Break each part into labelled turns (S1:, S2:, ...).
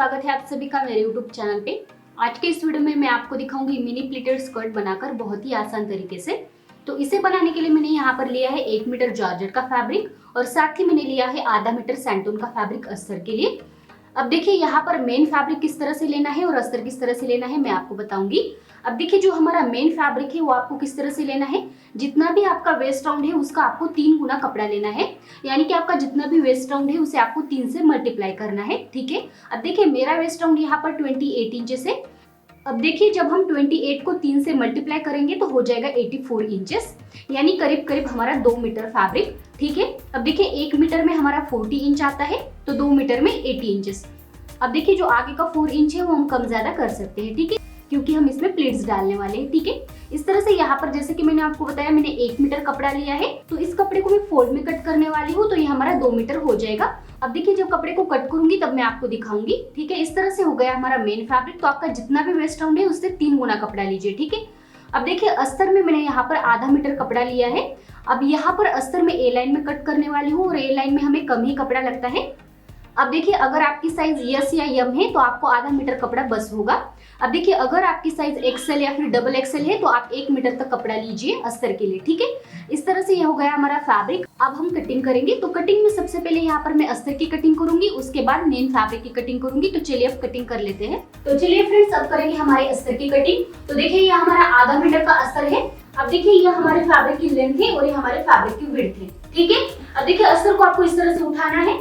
S1: स्वागत है आप सभी का मेरे YouTube चैनल पे। आज के इस वीडियो में मैं आपको दिखाऊंगी मिनी प्लीटेड स्कर्ट बनाकर बहुत ही आसान तरीके से। तो इसे बनाने के लिए मैंने यहाँ पर लिया है 1 मीटर जॉर्जेट का फैब्रिक और साथ ही मैंने लिया है आधा मीटर सैंटून का फैब्रिक अस्तर के लिए। अब देखिए यहाँ पर मेन फैब्रिक किस तरह से लेना है और अस्तर किस तरह से लेना है मैं आपको बताऊंगी। अब देखिए जो हमारा मेन फैब्रिक है वो आपको किस तरह से लेना है, जितना भी आपका वेस्ट राउंड है उसका आपको 3 गुना कपड़ा लेना है, यानी कि आपका जितना भी वेस्ट राउंड है उसे आपको 3 से मल्टीप्लाई करना है। ठीक है, अब देखिए मेरा वेस्ट राउंड यहाँ पर 28 इंचेस है। अब देखिए जब हम 28 को 3 से मल्टीप्लाई करेंगे तो हो जाएगा 84 इंचेस, यानी करीब करीब हमारा 2 मीटर फैब्रिक। ठीक है, अब देखिए 1 मीटर में हमारा 40 इंच आता है तो 2 मीटर में 80 इंचेस। अब देखिए जो आगे का 4 इंच है वो हम कम ज्यादा कर सकते हैं, ठीक है, क्योंकि हम इसमें प्लीट्स डालने वाले हैं। ठीक है, इस तरह से यहाँ पर जैसे कि मैंने आपको बताया मैंने 1 मीटर कपड़ा लिया है, तो इस कपड़े को मैं फोल्ड में कट करने वाली हूँ, तो ये हमारा 2 मीटर हो जाएगा। अब देखिए जब कपड़े को कट करूंगी तब मैं आपको दिखाऊंगी। ठीक है, इस तरह से हो गया हमारा मेन फैब्रिक। तो आपका जितना भी वेस्ट राउंड है उससे 3 गुना कपड़ा लीजिए। ठीक है, अब देखिए अस्तर में मैंने यहाँ पर आधा मीटर कपड़ा लिया है। अब यहाँ पर अस्तर में ए लाइन में कट करने वाली हूँ और ए लाइन में हमें कम ही कपड़ा लगता है। अब देखिए अगर आपकी साइज यस या यम है तो आपको आधा मीटर कपड़ा बस होगा। अब देखिए अगर आपकी साइज एक्सेल या फिर डबल एक्सेल है तो आप 1 मीटर तक कपड़ा लीजिए अस्तर के लिए। ठीक है, इस तरह से ये हो गया हमारा फैब्रिक। अब हम कटिंग करेंगे, तो कटिंग में सबसे पहले यहाँ पर मैं अस्तर की कटिंग करूंगी, उसके बाद मेन फैब्रिक की कटिंग करूंगी। तो चलिए अब कटिंग कर लेते हैं। तो चलिए फ्रेंड्स अब करेंगे हमारे अस्तर की कटिंग। तो देखिए ये हमारा आधा मीटर का अस्तर है। अब देखिए ये हमारे फैब्रिक की लेंथ है और ये हमारे फैब्रिक की विड्थ है। ठीक है, अब देखिए अस्तर को आपको इस तरह से उठाना है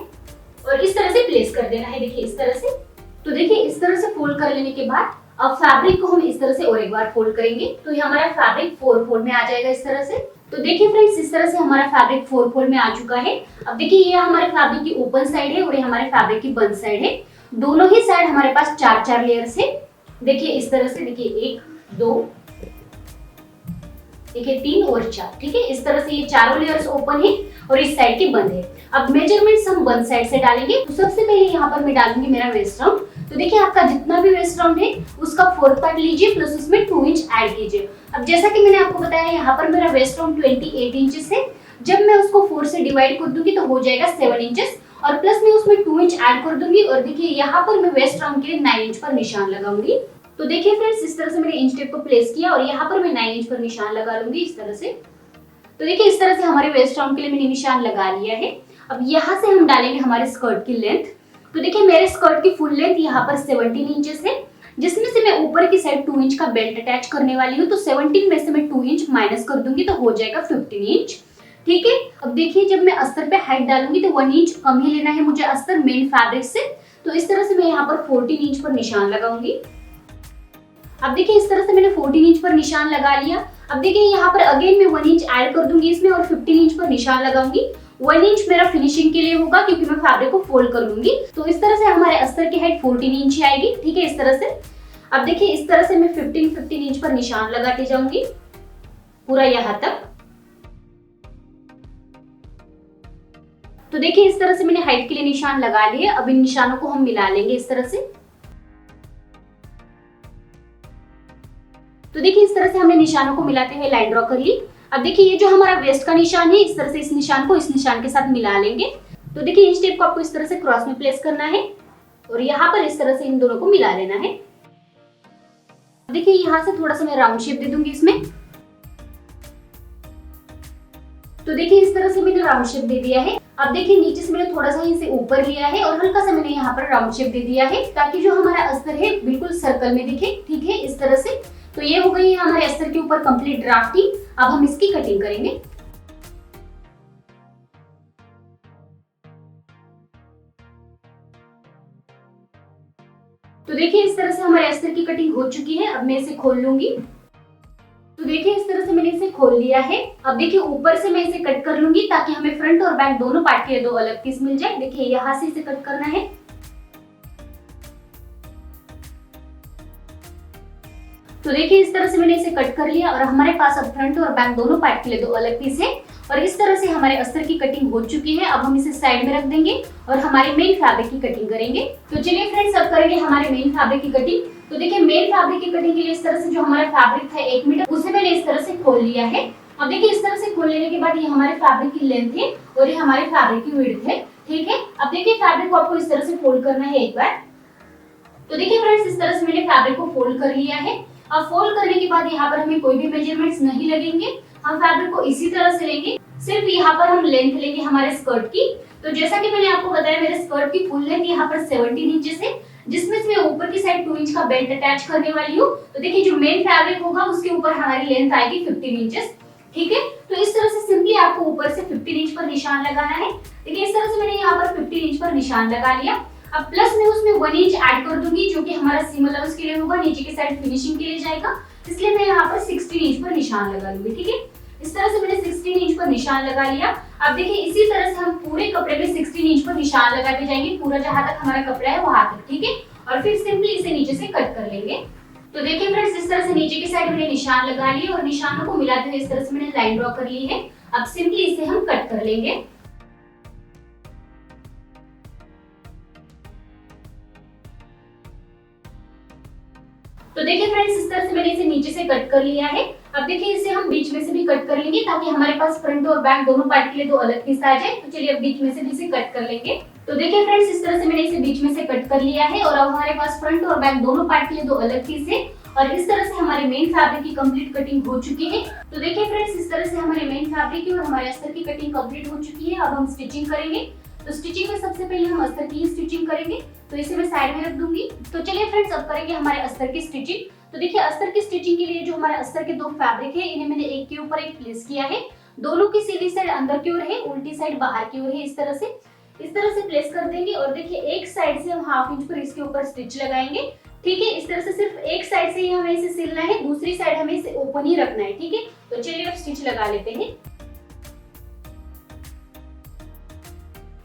S1: और इस तरह से प्लेस कर देना है। देखिए इस तरह से। तो देखिए इस तरह से फोल्ड कर लेने के बाद अब फैब्रिक को हम इस तरह से और एक बार फोल्ड करेंगे, तो ये हमारा फैब्रिक 4 फोल्ड में आ जाएगा इस तरह से। तो देखिए फ्रेंड्स इस तरह से हमारा फैब्रिक 4 फोल्ड में आ चुका है। अब देखिए ये हमारे फैब्रिक की ओपन साइड है और ये हमारे फैब्रिक की बंद साइड है। दोनों ही साइड हमारे पास 4-4 लेयर्स है। देखिए इस तरह से, देखिए 1 2 देखिए 3 और 4। ठीक है, इस तरह से ये चारों लेयर्स ओपन है और इस साइड की बंद है। अब मेजरमेंट्स हम बंद साइड से डालेंगे। तो सबसे पहले यहाँ पर मैं डालूंगी मेरा वेस्ट राउंड। तो देखिए आपका जितना भी वेस्ट राउंड है उसका 4th पार्ट लीजिए प्लस उसमें 2 इंच ऐड कीजिए। अब जैसा कि मैंने आपको बताया यहाँ पर मेरा वेस्ट राउंड 28 इंचेस है। जब मैं उसको 4 से डिवाइड कर दूंगी तो हो जाएगा 7 इंचेस और प्लस में उसमें 2 इंच ऐड कर दूंगी। और देखिए यहाँ पर मैं वेस्ट राउंड के लिए 9 इंच पर निशान लगाऊंगी। तो देखिए फ्रेंड्स इस तरह से मैंने इंच टेप को प्लेस किया और यहाँ पर मैं 9 इंच पर निशान लगा लूंगी इस तरह से। तो देखिए इस तरह से हमारे वेस्ट राउंड के लिए मैंने निशान लगा लिया है। अब यहाँ से हम डालेंगे हमारे स्कर्ट की लेंथ। तो देखिए मेरे स्कर्ट की फुल लेंथ यहाँ पर 17 इंचेस है, जिसमें से मैं ऊपर की साइड 2 इंच का बेल्ट अटैच करने वाली हूँ। तो 17 में से मैं 2 इंच माइनस कर दूंगी तो हो जाएगा 15 इंच। ठीक है, अब देखिए जब मैं अस्तर पे हाइट डालूंगी तो 1 इंच कम ही लेना है मुझे अस्तर मेन फैब्रिक से। तो इस तरह से मैं यहाँ पर 14 इंच पर निशान लगाऊंगी। अब देखिए इस तरह से मैंने 14 इंच पर निशान लगा लिया। अब देखिए यहाँ पर अगेन मैं 1 इंच ऐड कर दूंगी इसमें और 15 इंच पर निशान लगाऊंगी। 1 इंच मेरा फिनिशिंग के लिए होगा क्योंकि मैं फैब्रिक को फोल्ड कर लूंगी। तो इस तरह से हमारे अस्तर की हाइट 14 इंच आएगी। ठीक है, इस तरह से। अब देखिए इस तरह से मैं 15 इंच पर निशान लगाती जाऊंगी पूरा यहाँ तक। तो देखिए इस तरह से मैंने हाइट के लिए निशान लगा लिए। अब इन निशानों को हम मिला लेंगे इस तरह से। तो देखिए इस तरह से हमने निशानों को मिलाते हुए लाइन ड्रॉ कर ली। अब देखिए ये जो हमारा वेस्ट का निशान है, इस तरह से इस निशान को इस निशान के साथ मिला लेंगे। तो देखिए इंच टेप को आपको इस तरह से क्रॉस में प्लेस करना है और यहाँ पर इस तरह से इन दोनों को मिला लेना है। देखिए यहाँ से थोड़ा सा मैं राउंड शेप दे दूंगी इसमें। तो देखिए इस तरह से मैंने राउंड शेप दे दिया है। अब देखिए नीचे से मैंने थोड़ा सा इसे ऊपर लिया है और हल्का सा मैंने यहाँ पर राउंड शेप दे दिया है ताकि जो हमारा अस्तर है बिल्कुल सर्कल में दिखे। ठीक है, इस तरह से। तो ये हो गई है हमारे अस्तर के ऊपर कंप्लीट ड्राफ्टिंग। अब हम इसकी कटिंग करेंगे। तो देखिए इस तरह से हमारे अस्तर की कटिंग हो चुकी है। अब मैं इसे खोल लूंगी। तो देखिए इस तरह से मैंने इसे खोल लिया है। अब देखिए ऊपर से मैं इसे कट कर लूंगी ताकि हमें फ्रंट और बैक दोनों पार्ट के लिए 2 अलग पीस मिल जाए। देखिए यहाँ से इसे कट करना है। तो देखिए इस तरह से मैंने इसे कट कर लिया और हमारे पास अब फ्रंट और बैक दोनों पार्ट के लिए 2 अलग पीस है और इस तरह से हमारे अस्तर की कटिंग हो चुकी है। अब हम इसे साइड में रख देंगे और हमारे मेन फैब्रिक की कटिंग करेंगे। तो चलिए फ्रेंड्स अब करेंगे हमारे मेन फैब्रिक की कटिंग। तो देखिए मेन फैब्रिक की कटिंग के लिए इस तरह से जो हमारा फैब्रिक था 1 मीटर, उसे मैंने इस तरह से खोल लिया है। अब देखिए इस तरह से खोल लेने के बाद ये हमारे फैब्रिक की लेंथ है और ये हमारे फैब्रिक की विड्थ है। ठीक है, अब देखिए फैब्रिक को आपको इस तरह से फोल्ड करना है एक बार तो देखिए फ्रेंड्स, इस तरह से मैंने फैब्रिक को फोल्ड कर लिया है। अब फोल्ड करने के बाद यहाँ पर हमें कोई भी मेजरमेंट्स नहीं लगेंगे, हम फैब्रिक को इसी तरह से लेंगे। सिर्फ यहाँ पर हम लेंथ लेंगे हमारे स्कर्ट की। तो जैसा कि मैंने आपको बताया, मेरे स्कर्ट की फुल लेंथ यहाँ पर 17 इंचेस है, जिसमें से मैं ऊपर की साइड 2 इंच का बेल्ट अटैच करने वाली हूँ। तो देखिए जो मेन फैब्रिक होगा उसके ऊपर हमारी लेंथ आएगी 15 इंचेस। ठीक है, तो इस तरह से सिंपली आपको ऊपर से 15 इंच पर निशान लगाना है। देखिए इस तरह से मैंने यहाँ पर 15 इंच पर निशान लगा लिया। अब प्लस मैं उसमें 1 इंच ऐड कर दूंगी, जो कि हमारा सीम अलाउंस के लिए होगा, नीचे की साइड फिनिशिंग के लिए जाएगा, इसलिए मैं यहाँ पर 16 इंच पर निशान लगा लूंगी। ठीक है, इस तरह से मैंने 16 इंच पर निशान लगा लिया। अब देखिए इसी तरह से हम पूरे कपड़े में 16 इंच पर निशान लगाते जाएंगे, पूरा जहां तक हमारा कपड़ा है वहां तक। ठीक है, और फिर सिंपली इसे नीचे से कट कर लेंगे। तो देखिए फ्रेंड्स, इस तरह से नीचे की साइड मैंने निशान लगा लिए और निशानों को मिलाते हुए इस तरह से मैंने लाइन ड्रॉ कर ली है। अब सिंपली इसे हम कट कर लेंगे। तो देखिए फ्रेंड्स, इस तरह से मैंने इसे नीचे से कट कर लिया है। अब देखिए इसे हम बीच में से भी कट कर लेंगे, ताकि हमारे पास फ्रंट और बैक दोनों पार्ट के लिए 2 अलग पीस आ जाए। तो चलिए अब बीच में से भी इसे कट कर लेंगे। तो देखिए फ्रेंड्स, इस तरह से मैंने इसे बीच में से कट कर लिया है और अब हमारे पास फ्रंट और बैक दोनों पार्ट के लिए 2 अलग पीस है। और इस तरह से हमारे मेन फैब्रिक की कंप्लीट कटिंग हो चुकी है। तो देखिए फ्रेंड्स, इस तरह से हमारे मेन फैब्रिक की और हमारे अस्तर की कटिंग कंप्लीट हो चुकी है। अब हम स्टिचिंग करेंगे। तो स्टिचिंग में सबसे पहले हम अस्तर की स्टिचिंग करेंगे, तो इसे मैं साइड में रख दूंगी। तो चलिए फ्रेंड्स, अब करेंगे हमारे अस्तर की स्टिचिंग। तो देखिए अस्तर की स्टिचिंग के लिए जो हमारे अस्तर के 2 फैब्रिक है, इन्हें मैंने एक के ऊपर एक प्लेस किया है। दोनों की सीधी साइड अंदर की ओर है, उल्टी साइड बाहर की ओर है। इस तरह से प्लेस कर देंगे और देखिए एक साइड से हम 1/2 इंच पर इसके ऊपर स्टिच लगाएंगे। ठीक है, इस तरह से सिर्फ एक साइड से ही हमें इसे सिलना है, दूसरी साइड हमें इसे ओपन ही रखना है। ठीक है, तो चलिए अब स्टिच लगा लेते हैं।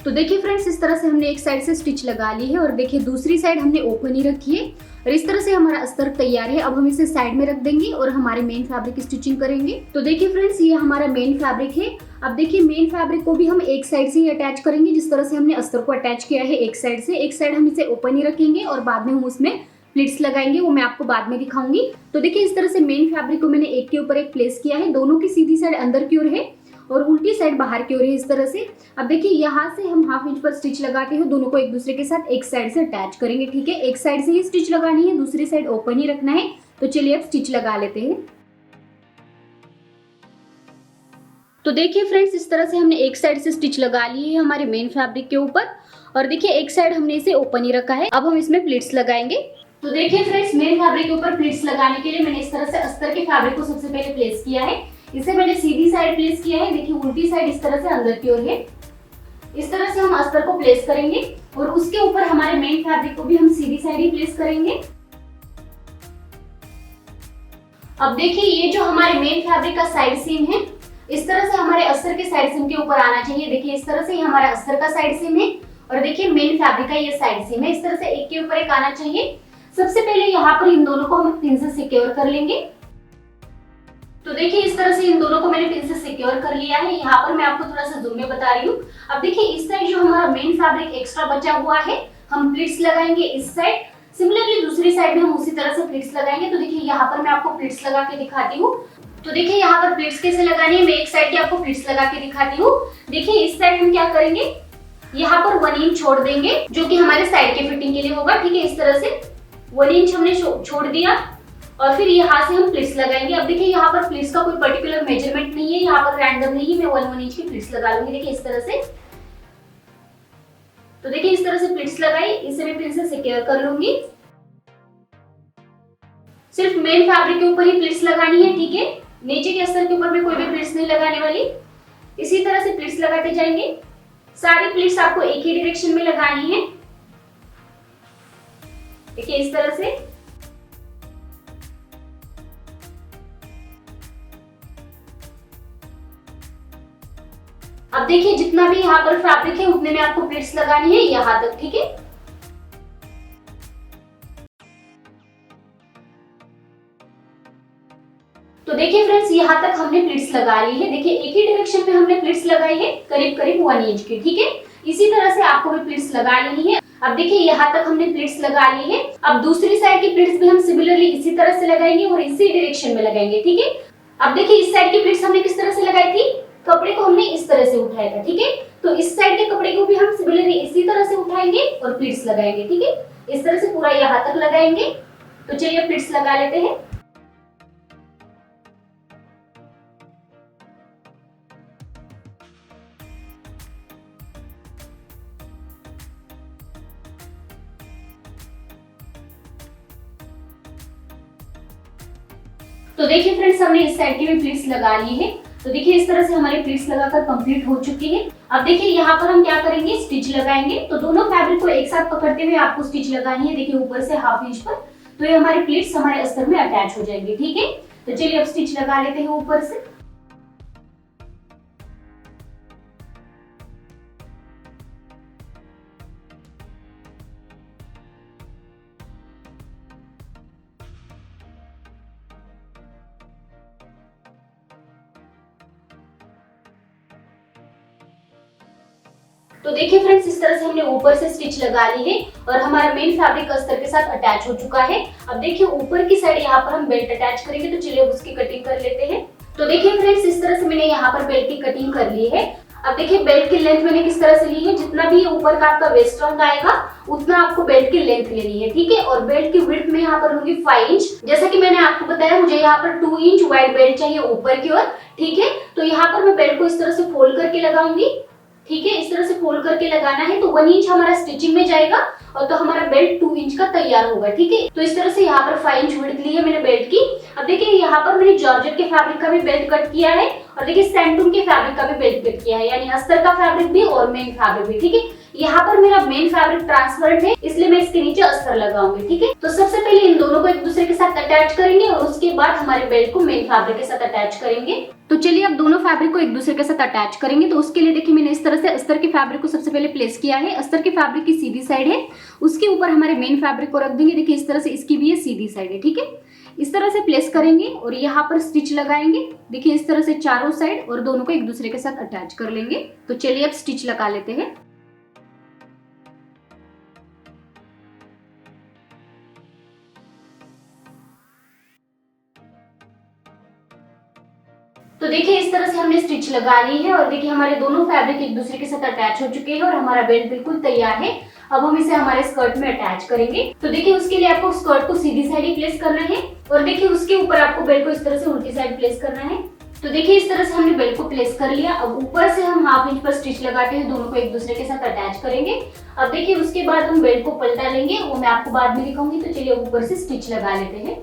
S1: तो देखिए फ्रेंड्स, इस तरह से हमने एक साइड से स्टिच लगा ली है और देखिए दूसरी साइड हमने ओपन ही रखी है और इस तरह से हमारा अस्तर तैयार है। अब हम इसे साइड में रख देंगे और हमारे मेन फैब्रिक की स्टिचिंग करेंगे। तो देखिए फ्रेंड्स, ये हमारा मेन फैब्रिक है। अब देखिए मेन फैब्रिक को भी हम एक साइड से ही अटैच करेंगे, जिस तरह से हमने अस्तर को अटैच किया है एक साइड से। एक साइड हम इसे ओपन ही रखेंगे और बाद में हम उसमें प्लिट्स लगाएंगे, वो मैं आपको बाद में दिखाऊंगी। तो देखिए इस तरह से मेन फैब्रिक को मैंने एक के ऊपर एक प्लेस किया है। दोनों की सीधी साइड अंदर की ओर है और उल्टी साइड बाहर की ओर है, इस तरह से। अब देखिए यहाँ से हम 1/2 इंच पर स्टिच लगाते हैं, दोनों को एक दूसरे के साथ एक साइड से अटैच करेंगे। ठीक है, एक साइड से ही स्टिच लगानी है, दूसरी साइड ओपन ही रखना है। तो चलिए अब स्टिच लगा लेते हैं। तो देखिए फ्रेंड्स, इस तरह से हमने एक साइड से स्टिच लगा ली है हमारे मेन फैब्रिक के ऊपर और देखिए एक साइड हमने इसे ओपन ही रखा है। अब हम इसमें प्लिट्स लगाएंगे। तो देखिए फ्रेंड्स, मेन फैब्रिक के ऊपर प्लिट्स लगाने के लिए मैंने इस तरह से अस्तर के फैब्रिक को सबसे पहले प्लेस किया है। इसे मैंने सीधी साइड प्लेस किया है, देखिए उल्टी साइड इस तरह से अंदर की ओर है। इस तरह से हम अस्तर को प्लेस करेंगे और उसके ऊपर हमारे मेन फैब्रिक को भी हम सीधी साइड ही प्लेस करेंगे। अब देखिए ये जो हमारे मेन फैब्रिक का साइड सीम है, इस तरह से हमारे अस्तर के साइड सीम के ऊपर आना चाहिए। देखिए इस तरह से हमारा अस्तर का साइड सीम है और देखिए मेन फैब्रिक का ये साइड सीम है। इस तरह से एक के ऊपर एक आना चाहिए। सबसे पहले यहाँ पर इन दोनों को हम पिन से सिक्योर कर लेंगे। तो देखिए इस तरह से इन दोनों को मैंने पिन से सिक्योर कर लिया है। यहाँ पर मैं आपको थोड़ा सा जूम में बता रही हूँ। अब देखिए इस साइड जो हमारा मेन फैब्रिक एक्स्ट्रा बचा हुआ है, हम प्लिट्स लगाएंगे इस साइड। सिमिलरली दूसरी साइड में हम उसी तरह से प्लिट्स लगाएंगे। तो देखिए यहाँ पर मैं आपको प्लिट्स लगा के दिखाती हूँ। तो देखिए यहाँ पर प्लिट्स कैसे लगानी है, मैं एक साइड की आपको प्लिट्स लगा के दिखाती हूँ। देखिए इस साइड हम क्या करेंगे, यहाँ पर 1 इंच छोड़ देंगे, जो कि हमारे साइड के फिटिंग के लिए होगा। ठीक है, इस तरह से 1 इंच हमने छोड़ दिया और फिर यहाँ से हम प्लिट्स लगाएंगे। अब देखिए यहाँ पर प्लिट्स का कोई पर्टिकुलर मेजरमेंट नहीं है, यहाँ पर रैंडम नहीं, मैं 1 इंच की प्लिट्स लगा लूंगी। देखिए इस तरह से। तो देखिए इस तरह से प्लिट्स लगाई, इसे मैं पिन से सिक्योर कर लूंगी। सिर्फ मेन फैब्रिक के ऊपर ही प्लिट्स लगानी है। ठीक है, नीचे के अस्तर के ऊपर में कोई भी प्लिट्स नहीं लगाने वाली। इसी तरह से प्लिट्स लगाते जाएंगे। सारी प्लिट्स आपको एक ही डायरेक्शन में लगानी है। देखिए इस तरह से। अब देखिए जितना भी यहाँ पर फैब्रिक है उतने में आपको प्लिट्स लगानी है यहाँ तक। ठीक है, तो देखिए फ्रेंड्स यहाँ तक हमने प्लिट्स लगा ली है। देखिए एक ही डायरेक्शन में हमने प्लिट्स लगाई है, करीब करीब 1 इंच की। ठीक है, इसी तरह से आपको भी प्लिट्स लगा लेनी है। अब देखिए यहाँ तक हमने प्लिट्स लगा ली है। अब दूसरी साइड की प्लिट्स भी हम सिमिलरली इसी तरह से लगाएंगे और इसी डायरेक्शन में लगाएंगे। ठीक है, अब देखिए इस साइड की प्लिट्स हमने किस तरह से लगाई थी, कपड़े को हमने इस तरह से उठाया था, ठीक है। तो इस साइड के कपड़े को भी हम सिमिलरली इसी तरह से उठाएंगे और प्लीट्स लगाएंगे, ठीक है। इस तरह से पूरा यहाँ तक लगाएंगे। तो चलिए प्लीट्स लगा लेते हैं। तो देखिए फ्रेंड्स, हमने इस साइड की भी प्लीट्स लगा ली है। तो देखिए इस तरह से हमारी प्लीट्स लगाकर कंप्लीट हो चुकी है। अब देखिए यहाँ पर हम क्या करेंगे, स्टिच लगाएंगे। तो दोनों फैब्रिक को एक साथ पकड़ते हुए आपको स्टिच लगानी है। देखिए ऊपर से 1/2 इंच पर। तो ये हमारी प्लीट्स हमारे अस्तर में अटैच हो जाएंगे, ठीक है। तो चलिए अब स्टिच लगा लेते हैं ऊपर से। तो देखिए फ्रेंड्स, इस तरह से हमने ऊपर से स्टिच लगा ली है और हमारा मेन फैब्रिक अस्तर के साथ अटैच हो चुका है। अब देखिए ऊपर की साइड यहाँ पर हम बेल्ट अटैच करेंगे। तो चलिए उसकी कटिंग कर लेते हैं। तो देखिए फ्रेंड्स, इस तरह से मैंने यहाँ पर बेल्ट की कटिंग कर ली है। अब देखिए बेल्ट की लेंथ मैंने किस तरह से ली है, जितना भी ऊपर का आपका वेस्ट राउंड आएगा उतना आपको बेल्ट की लेंथ लेनी है, ठीक है। और बेल्ट की विड्थ में यहाँ पर होगी 5 इंच। जैसा कि मैंने आपको बताया, मुझे यहाँ पर 2 इंच वाइड बेल्ट चाहिए ऊपर की ओर, ठीक है। तो यहाँ पर मैं बेल्ट को इस तरह से फोल्ड करके लगाऊंगी, ठीक है। इस तरह से फोल्ड करके लगाना है। तो 1 इंच हमारा स्टिचिंग में जाएगा और तो हमारा बेल्ट 2 इंच का तैयार होगा, ठीक है। तो इस तरह से यहाँ पर 5 इंच विड्थ ली है मैंने बेल्ट की। अब देखिए यहाँ पर मैंने जॉर्जेट के फैब्रिक का भी बेल्ट कट किया है और देखिए सैंटून के फैब्रिक का भी बेल्ट कट किया है, यानी अस्तर का फैब्रिक भी और मेन फैब्रिक भी, ठीक है। यहाँ पर मेरा मेन फैब्रिक ट्रांसपेरेंट है, इसलिए मैं इसके नीचे अस्तर लगाऊंगी, ठीक है। तो सबसे पहले इन दोनों को एक दूसरे के साथ अटैच करेंगे और उसके बाद हमारे बेल्ट को मेन फैब्रिक के साथ अटैच करेंगे। तो चलिए अब दोनों फैब्रिक को एक दूसरे के साथ अटैच करेंगे। तो उसके लिए देखिए मैंने इस तरह से अस्तर के फैब्रिक को सबसे पहले प्लेस किया है। अस्तर के फैब्रिक की सीधी साइड है, उसके ऊपर हमारे मेन फैब्रिक को रख देंगे। देखिए इस तरह से इसकी भी ये सीधी साइड है, ठीक है। इस तरह से प्लेस करेंगे और यहाँ पर स्टिच लगाएंगे। देखिए इस तरह से चारों साइड और दोनों को एक दूसरे के साथ अटैच कर लेंगे। तो चलिए अब स्टिच लगा लेते हैं। तो देखिए इस तरह से हमने स्टिच लगा ली है और देखिए हमारे दोनों फैब्रिक एक दूसरे के साथ अटैच हो चुके हैं और हमारा बेल्ट बिल्कुल तैयार है। अब हम इसे हमारे स्कर्ट में अटैच करेंगे। तो देखिए उसके लिए आपको स्कर्ट को सीधी साइड ही प्लेस करना है और देखिए उसके ऊपर आपको बेल्ट को इस तरह से उल्टी साइड प्लेस करना है। तो देखिए इस तरह से हमने बेल्ट को प्लेस कर लिया। अब ऊपर से हम 1/2 इंच पर स्टिच लगाते हैं, दोनों को एक दूसरे के साथ अटैच करेंगे। अब देखिए उसके बाद हम बेल्ट को पलटा लेंगे, वो मैं आपको बाद में दिखाऊंगी। तो चलिए ऊपर से स्टिच लगा लेते हैं।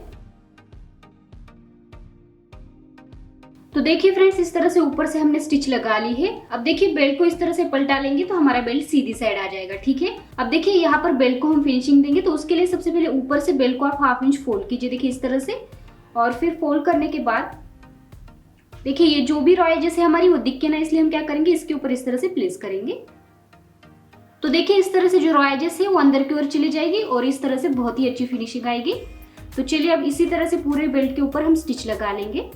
S1: तो देखिए फ्रेंड्स, इस तरह से ऊपर से हमने स्टिच लगा ली है। अब देखिए बेल्ट को इस तरह से पलटा लेंगे तो हमारा बेल्ट सीधी साइड आ जाएगा, ठीक है। अब देखिए यहाँ पर बेल्ट को हम फिनिशिंग देंगे। तो उसके लिए सबसे पहले ऊपर से बेल्ट को आप 1/2 इंच फोल्ड कीजिए, देखिए इस तरह से। और फिर फोल्ड करने के बाद देखिए ये जो भी रॉय जैसे हमारी वो दिख के ना, इसलिए हम क्या करेंगे, इसके ऊपर इस तरह से प्लेस करेंगे। तो देखिए इस तरह से जो रॉय जैसे वो अंदर की ओर चली जाएगी और इस तरह से बहुत ही अच्छी फिनिशिंग आएगी। तो चलिए अब इसी तरह से पूरे बेल्ट के ऊपर हम स्टिच लगा लेंगे।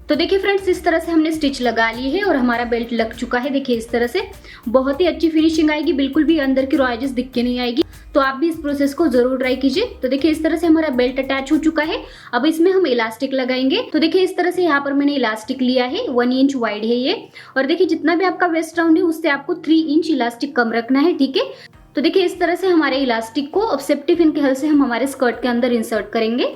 S1: तो देखिए फ्रेंड्स, इस तरह से हमने स्टिच लगा ली है और हमारा बेल्ट लग चुका है। देखिए इस तरह से बहुत ही अच्छी फिनिशिंग आएगी, बिल्कुल भी अंदर की रॉयजेस दिख के नहीं आएगी। तो आप भी इस प्रोसेस को जरूर ट्राई कीजिए। तो देखिए इस तरह से हमारा बेल्ट अटैच हो चुका है। अब इसमें हम इलास्टिक लगाएंगे। तो देखिए इस तरह से यहाँ पर मैंने इलास्टिक लिया है, 1 इंच वाइड है ये। और देखिए जितना भी आपका वेस्ट राउंड है उससे आपको 3 इंच इलास्टिक कम रखना है, ठीक है। तो देखिए इस तरह से हमारे इलास्टिक को अब सेफ्टी पिन की हेल्प से हम हमारे स्कर्ट के अंदर इंसर्ट करेंगे।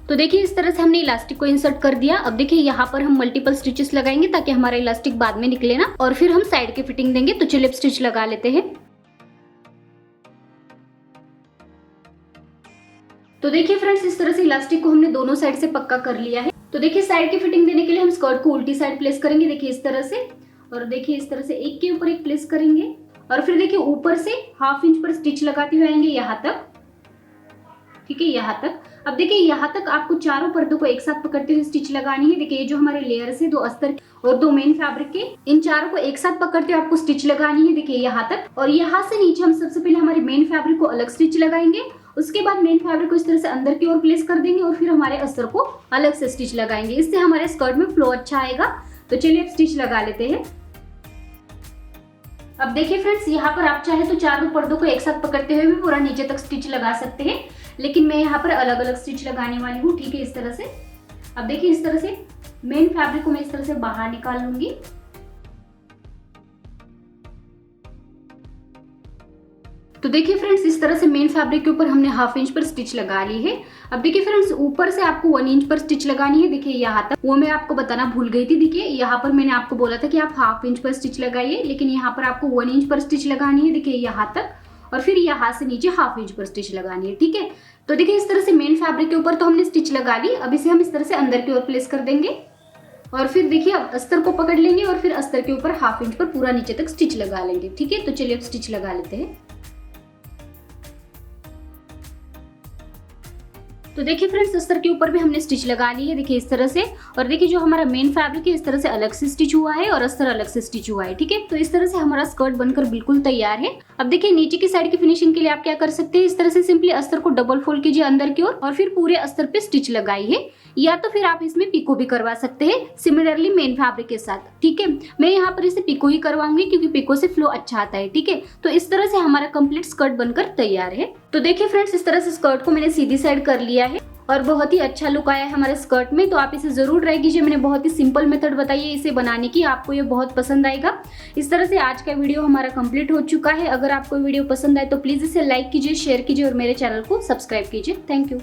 S1: तो देखिए इस तरह से हमने इलास्टिक को इंसर्ट कर दिया। अब देखिए यहाँ पर हम मल्टीपल स्टिचेस लगाएंगे ताकि हमारा इलास्टिक बाद में निकले ना, और फिर हम साइड की फिटिंग देंगे। तो चलिए स्टिच लगा लेते हैं। तो देखिए फ्रेंड्स, इस तरह से इलास्टिक को हमने दोनों साइड से पक्का कर लिया है। तो देखिए साइड की फिटिंग देने के लिए हम स्कर्ट को उल्टी साइड प्लेस करेंगे, देखिए इस तरह से। और देखिए इस तरह से एक के ऊपर एक प्लेस करेंगे और फिर देखिए ऊपर से 1/2 इंच पर स्टिच लगाते हुए आएंगे यहाँ तक, ठीक है, यहाँ तक। अब देखिए यहाँ तक आपको चारों पर्दों को एक साथ पकड़ते हुए स्टिच लगानी है। देखिए ये जो हमारे लेयर्स है, 2 अस्तर और 2 मेन फैब्रिक के, इन चारों को एक साथ पकड़ते हुए आपको स्टिच लगानी है। देखिए यहाँ तक, और यहाँ से नीचे हम सबसे पहले हमारे मेन फैब्रिक को अलग स्टिच लगाएंगे। उसके बाद मेन फैब्रिक को इस तरह से अंदर की ओर प्लेस कर देंगे और फिर हमारे अस्तर को अलग से स्टिच लगाएंगे। इससे हमारे स्कर्ट में फ्लो अच्छा आएगा। तो चलिए अब स्टिच लगा लेते हैं। अब देखिए फ्रेंड्स, यहाँ पर आप चाहे तो चारों पर्दों को एक साथ पकड़ते हुए भी पूरा नीचे तक स्टिच लगा सकते हैं, लेकिन मैं यहाँ पर अलग अलग स्टिच लगाने वाली हूँ। ठीक है, इस तरह से। अब देखिए इस तरह से मेन फैब्रिक को मैं इस तरह से बाहर निकाल लूंगी। तो देखिए फ्रेंड्स, इस तरह से मेन फैब्रिक के ऊपर हमने 1/2 इंच पर स्टिच लगा ली है। अब देखिए फ्रेंड्स, ऊपर से आपको 1 इंच पर स्टिच लगानी है। देखिए यहाँ तक, वो मैं आपको बताना भूल गई थी। देखिए यहाँ पर मैंने आपको बोला था कि आप 1/2 इंच पर स्टिच लगाइए, लेकिन यहाँ पर आपको 1 इंच पर स्टिच लगानी है। देखिए यहाँ तक, और फिर यहाँ से नीचे 1/2 इंच पर स्टिच लगानी है। ठीक है, तो देखिए इस तरह से मेन फैब्रिक के ऊपर तो हमने स्टिच लगा ली। अब इसे हम इस तरह से अंदर की ओर प्लेस कर देंगे, और फिर देखिए अब अस्तर को पकड़ लेंगे और फिर अस्तर के ऊपर 1/2 इंच पर पूरा नीचे तक स्टिच लगा लेंगे। ठीक है, तो चलिए अब स्टिच लगा लेते हैं। तो देखिए फ्रेंड्स, अस्तर के ऊपर भी हमने स्टिच लगा ली है। देखिए इस तरह से, और देखिए जो हमारा मेन फैब्रिक है इस तरह से अलग से स्टिच हुआ है और अस्तर अलग से स्टिच हुआ है। ठीक है, तो इस तरह से हमारा स्कर्ट बनकर बिल्कुल तैयार है। अब देखिए नीचे की साइड की फिनिशिंग के लिए आप क्या कर सकते हैं, इस तरह से सिंपली अस्तर को डबल फोल्ड कीजिए अंदर की ओर और फिर पूरे अस्तर पे स्टिच लगाइए, या तो फिर आप इसमें पिको भी करवा सकते हैं सिमिलरली मेन फैब्रिक के साथ। ठीक है, मैं यहाँ पर इसे पिको ही करवाऊंगी क्योंकि पिको से फ्लो अच्छा आता है। ठीक है, तो इस तरह से हमारा कंप्लीट स्कर्ट बनकर तैयार है। तो देखिए फ्रेंड्स, इस तरह से स्कर्ट को मैंने सीधी साइड कर लिया है और बहुत ही अच्छा लुक आया है हमारे स्कर्ट में। तो आप इसे जरूर ट्राई कीजिए। मैंने बहुत ही सिंपल मेथड बताई है इसे बनाने की, आपको ये बहुत पसंद आएगा। इस तरह से आज का वीडियो हमारा कंप्लीट हो चुका है। अगर आपको वीडियो पसंद आए तो प्लीज इसे लाइक कीजिए, शेयर कीजिए और मेरे चैनल को सब्सक्राइब कीजिए। Thank you.